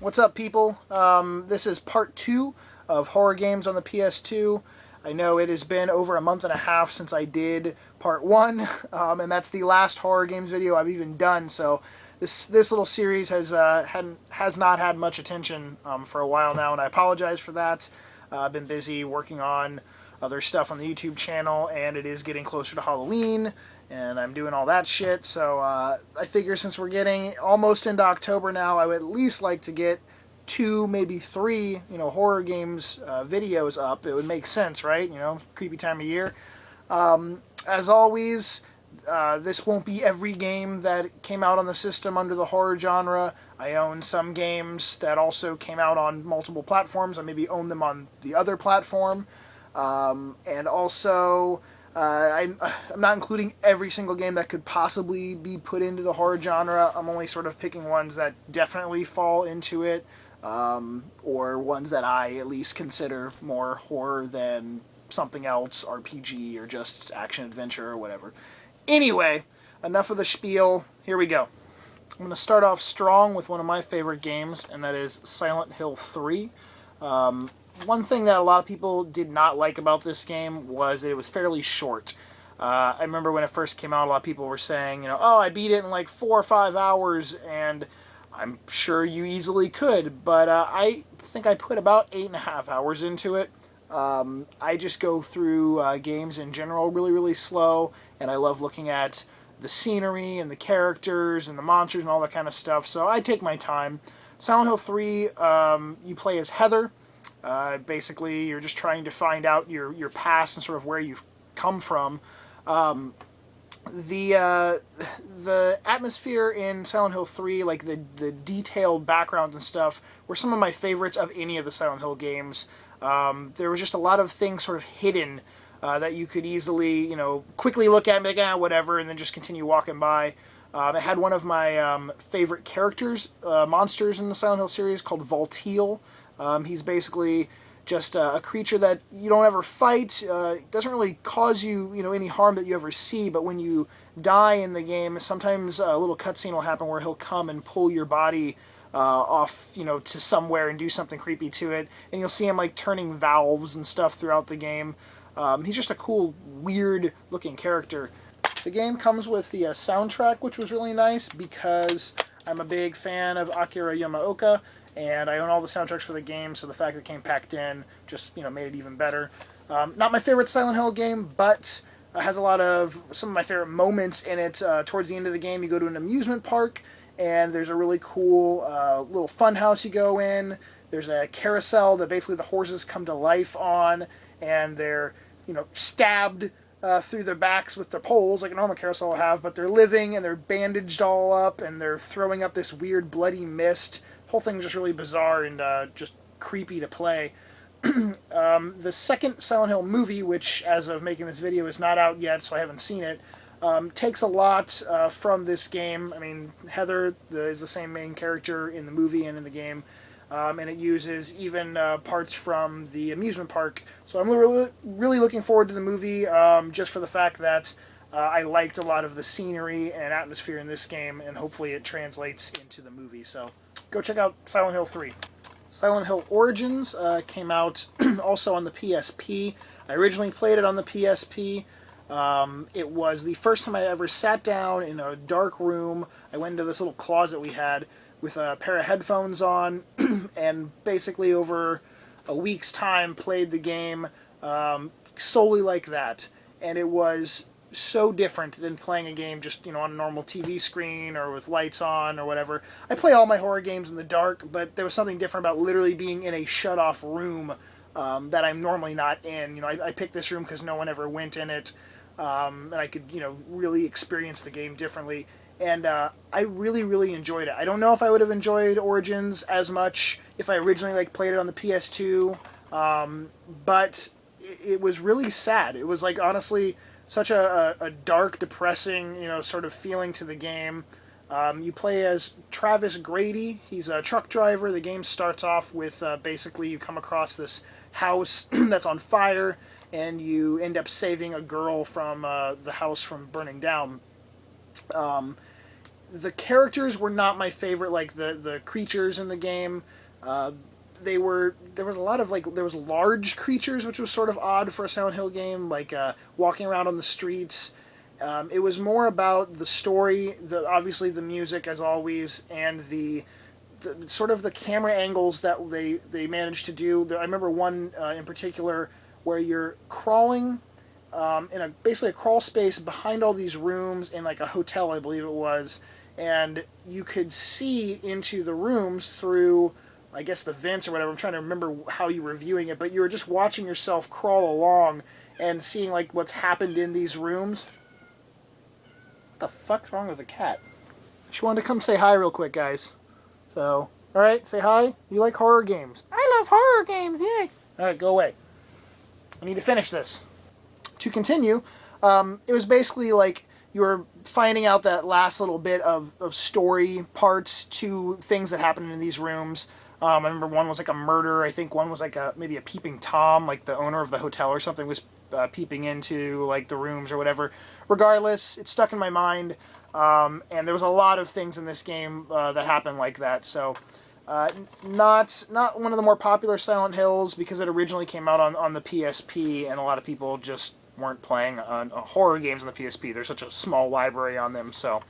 What's up, people? This is part 2 of horror games on the PS2. I know it has been over a month and a half since I did part 1, and that's the last horror games video I've even done, so this little series has not had much attention for a while now, and I apologize for that. I've been busy working on other stuff on the YouTube channel, and it is getting closer to Halloween, and I'm doing all that shit, so I figure since we're getting almost into October now, I would at least like to get 2, maybe 3, horror games videos up. It would make sense, right? Creepy time of year. As always, this won't be every game that came out on the system under the horror genre. I own some games that also came out on multiple platforms. I maybe own them on the other platform. And also, I'm not including every single game that could possibly be put into the horror genre. I'm only sort of picking ones that definitely fall into it, or ones that I at least consider more horror than something else, RPG or just action-adventure or whatever. Anyway, enough of the spiel. Here we go. I'm going to start off strong with one of my favorite games, and that is Silent Hill 3. One thing that a lot of people did not like about this game was that it was fairly short. I remember when it first came out, a lot of people were saying, oh, I beat it in like 4 or 5 hours, and I'm sure you easily could, but I think I put about 8.5 hours into it. I just go through games in general really, really slow, and I love looking at the scenery and the characters and the monsters and all that kind of stuff, so I take my time. Silent Hill 3, you play as Heather. Basically, you're just trying to find out your past and sort of where you've come from. The atmosphere in Silent Hill 3, like the detailed backgrounds and stuff, were some of my favorites of any of the Silent Hill games. There was just a lot of things sort of hidden that you could easily, quickly look at and be like, whatever, and then just continue walking by. It had one of my favorite characters, monsters in the Silent Hill series, called Vault Eel. He's basically just a creature that you don't ever fight. It doesn't really cause you, any harm that you ever see, but when you die in the game, sometimes a little cutscene will happen where he'll come and pull your body off, to somewhere and do something creepy to it, and you'll see him, like, turning valves and stuff throughout the game. He's just a cool, weird-looking character. The game comes with the soundtrack, which was really nice, because I'm a big fan of Akira Yamaoka, and I own all the soundtracks for the game, so the fact that it came packed in just, made it even better. Not my favorite Silent Hill game, but has a lot of some of my favorite moments in it. Towards the end of the game, you go to an amusement park, and there's a really cool little fun house you go in. There's a carousel that basically the horses come to life on, and they're, stabbed through their backs with their poles, like a normal carousel will have, but they're living, and they're bandaged all up, and they're throwing up this weird bloody mist. Whole thing's just really bizarre and just creepy to play. The second Silent Hill movie, which as of making this video is not out yet, so I haven't seen it, takes a lot from this game. I mean, Heather is the same main character in the movie and in the game, and it uses even parts from the amusement park. So I'm really looking forward to the movie, just for the fact that I liked a lot of the scenery and atmosphere in this game, and hopefully it translates into the movie. So go check out Silent Hill 3. Silent Hill Origins came out also on the PSP. I originally played it on the PSP. It was the first time I ever sat down in a dark room. I went into this little closet we had with a pair of headphones on, and basically over a week's time played the game solely like that. And it was so different than playing a game just, on a normal TV screen or with lights on or whatever. I play all my horror games in the dark, but there was something different about literally being in a shut-off room that I'm normally not in. I picked this room because no one ever went in it, and I could, really experience the game differently. And I really, really enjoyed it. I don't know if I would have enjoyed Origins as much if I originally played it on the PS2, but it was really sad. It was honestly such a dark, depressing, sort of feeling to the game. You play as Travis Grady. He's a truck driver. The game starts off with basically you come across this house that's on fire, and you end up saving a girl from the house from burning down. The characters were not my favorite, like the creatures in the game. There was a lot of there was large creatures, which was sort of odd for a Silent Hill game, like walking around on the streets. It was more about the story, obviously the music as always, and the sort of the camera angles that they managed to do. I remember one in particular where you're crawling in basically a crawl space behind all these rooms in like a hotel, I believe it was, and you could see into the rooms through, I guess, the vents or whatever. I'm trying to remember how you were viewing it, but you were just watching yourself crawl along and seeing like what's happened in these rooms. What the fuck's wrong with the cat? She wanted to come say hi real quick, guys. So, alright, say hi. You like horror games? I love horror games, yay! Alright, go away. I need to finish this. To continue, it was basically like you were finding out that last little bit of story parts to things that happened in these rooms. I remember one was like a murder. I think one was like maybe a peeping Tom, like the owner of the hotel or something was peeping into like the rooms or whatever. Regardless, it stuck in my mind, and there was a lot of things in this game that happened like that. So, not one of the more popular Silent Hills because it originally came out on the PSP, and a lot of people just weren't playing horror games on the PSP. There's such a small library on them. So,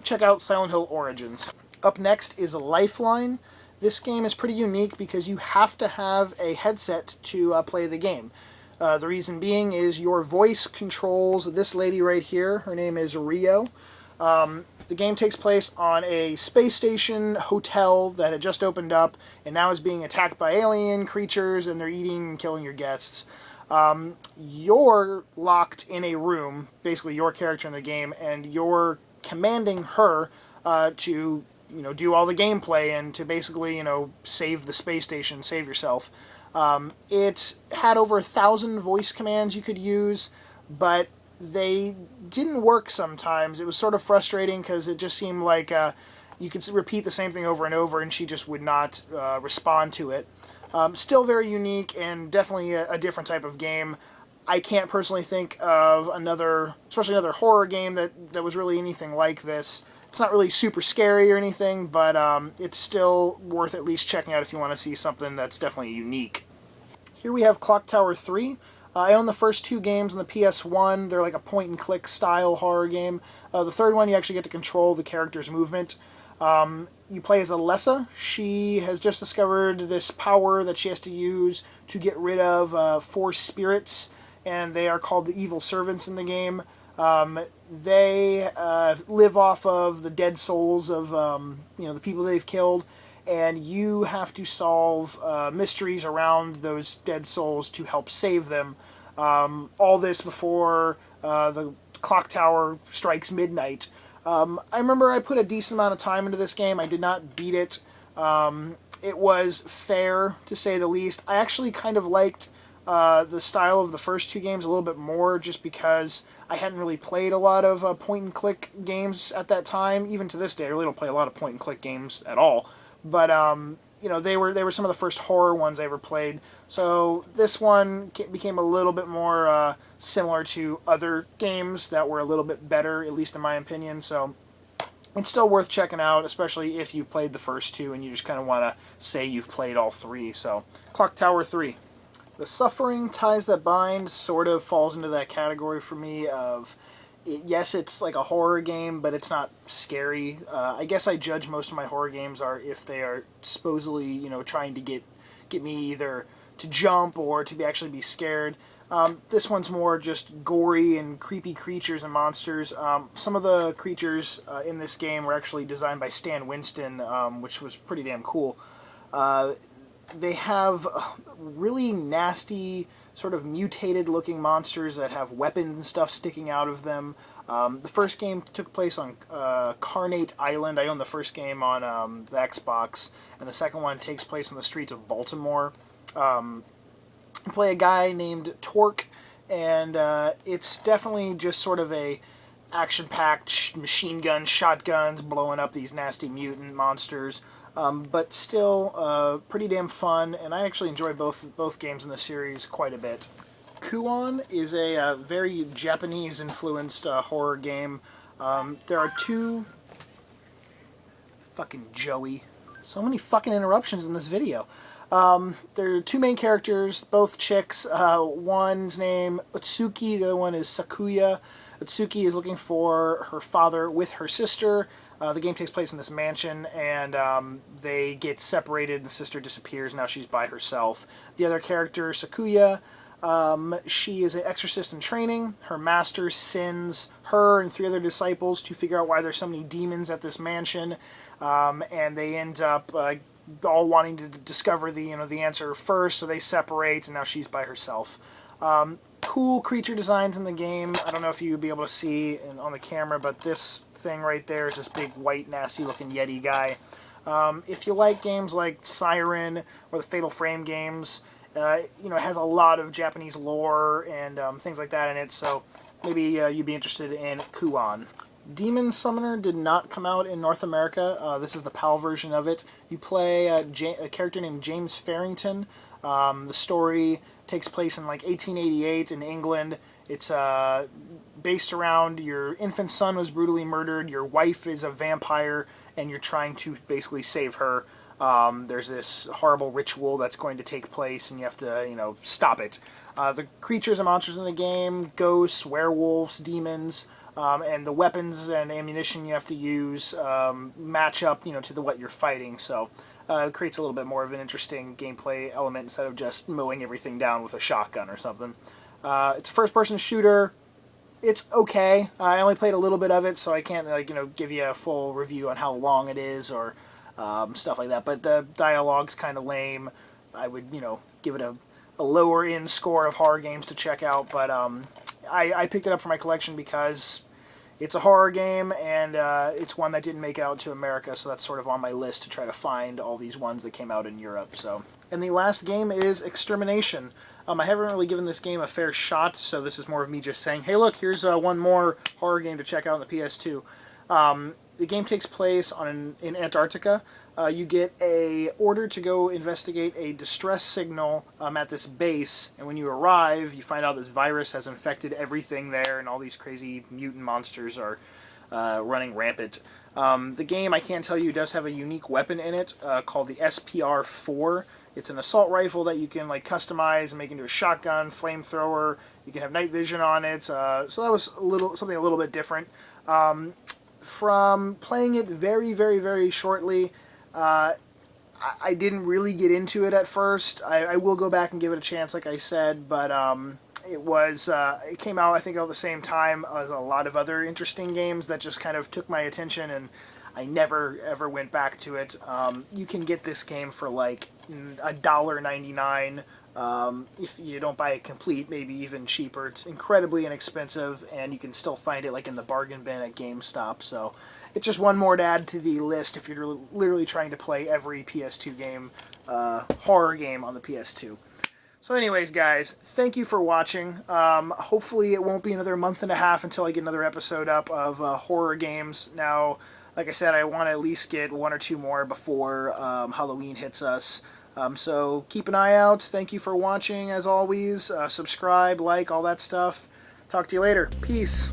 check out Silent Hill Origins. Up next is Lifeline. This game is pretty unique because you have to have a headset to play the game. The reason being is your voice controls this lady right here. Her name is Rio. The game takes place on a space station hotel that had just opened up and now is being attacked by alien creatures, and they're eating and killing your guests. You're locked in a room, basically your character in the game, and you're commanding her to do all the gameplay and to basically, save the space station, save yourself. It had over 1,000 voice commands you could use, but they didn't work sometimes. It was sort of frustrating because it just seemed like you could repeat the same thing over and over and she just would not respond to it. Still very unique and definitely a different type of game. I can't personally think of especially another horror game that was really anything like this. It's not really super scary or anything, but it's still worth at least checking out if you want to see something that's definitely unique. Here we have Clock Tower 3. I own the first two games on the PS1. They're like a point-and-click style horror game. The third one, you actually get to control the character's movement. You play as Alessa. She has just discovered this power that she has to use to get rid of 4 spirits, and they are called the Evil Servants in the game. They live off of the dead souls of the people they've killed, and you have to solve mysteries around those dead souls to help save them. All this before the clock tower strikes midnight. I remember I put a decent amount of time into this game. I did not beat it. It was fair, to say the least. I actually kind of liked the style of the first two games a little bit more, just because I hadn't really played a lot of point-and-click games at that time. Even to this day, I really don't play a lot of point-and-click games at all. But they were some of the first horror ones I ever played. So this one became a little bit more similar to other games that were a little bit better, at least in my opinion. So it's still worth checking out, especially if you played the first two and you just kind of want to say you've played all three. So Clock Tower 3. The Suffering Ties That Bind sort of falls into that category for me of, yes, it's like a horror game, but it's not scary. I guess I judge most of my horror games are if they are supposedly, trying to get me either to jump or to actually be scared. This one's more just gory and creepy creatures and monsters. Some of the creatures in this game were actually designed by Stan Winston, which was pretty damn cool. They have really nasty, sort of mutated-looking monsters that have weapons and stuff sticking out of them. The first game took place on Carnate Island. I own the first game on the Xbox, and the second one takes place on the streets of Baltimore. You play a guy named Torque, and it's definitely just sort of a action-packed machine gun, shotguns, blowing up these nasty mutant monsters. But still pretty damn fun, and I actually enjoy both games in the series quite a bit. Kuon is a very Japanese-influenced horror game. There are two Fucking Joey. So many fucking interruptions in this video. There are two main characters, both chicks. One's name Utsuki, the other one is Sakuya. Utsuki is looking for her father with her sister. The game takes place in this mansion, and they get separated. The sister disappears. Now she's by herself. The other character, Sakuya, she is an exorcist in training. Her master sends her and 3 other disciples to figure out why there's so many demons at this mansion, and they end up all wanting to discover the answer first. So they separate, and now she's by herself. Cool creature designs in the game. I don't know if you'd be able to see on the camera, but this thing right there is this big white nasty looking Yeti guy. If you like games like Siren or the Fatal Frame games, it has a lot of Japanese lore and things like that in it, so maybe you'd be interested in Kuon. Demon Summoner did not come out in North America. This is the PAL version of it. You play a character named James Farrington. The story takes place in like 1888 in England. It's based around your infant son was brutally murdered, your wife is a vampire, and you're trying to basically save her. There's this horrible ritual that's going to take place, and you have to, stop it. The creatures and monsters in the game, ghosts, werewolves, demons, and the weapons and ammunition you have to use match up, to what you're fighting. So it creates a little bit more of an interesting gameplay element instead of just mowing everything down with a shotgun or something. It's a first-person shooter. It's okay. I only played a little bit of it, so I can't give you a full review on how long it is or stuff like that. But the dialogue's kind of lame. I would give it a lower end score of horror games to check out. But I picked it up for my collection because it's a horror game, and it's one that didn't make it out to America, so that's sort of on my list to try to find all these ones that came out in Europe. So, and the last game is Extermination. I haven't really given this game a fair shot, so this is more of me just saying, hey look, here's one more horror game to check out on the PS2. The game takes place in Antarctica. You get a order to go investigate a distress signal at this base, and when you arrive, you find out this virus has infected everything there, and all these crazy mutant monsters are running rampant. The game, I can tell you, does have a unique weapon in it called the SPR-4. It's an assault rifle that you can customize and make into a shotgun, flamethrower. You can have night vision on it. So that was something a little bit different. From playing it very, very, very shortly, I didn't really get into it at first. I will go back and give it a chance, like I said, but it came out, I think, at the same time as a lot of other interesting games that just kind of took my attention, and I never, ever went back to it. You can get this game for like $1.99. If you don't buy it complete, maybe even cheaper. It's incredibly inexpensive, and you can still find it in the bargain bin at GameStop. So it's just one more to add to the list if you're literally trying to play every PS2 game, horror game on the PS2. So anyways, guys, thank you for watching. Hopefully it won't be another month and a half until I get another episode up of horror games. Now, like I said, I want to at least get 1 or 2 more before Halloween hits us. So keep an eye out. Thank you for watching, as always. Subscribe, like, all that stuff. Talk to you later. Peace.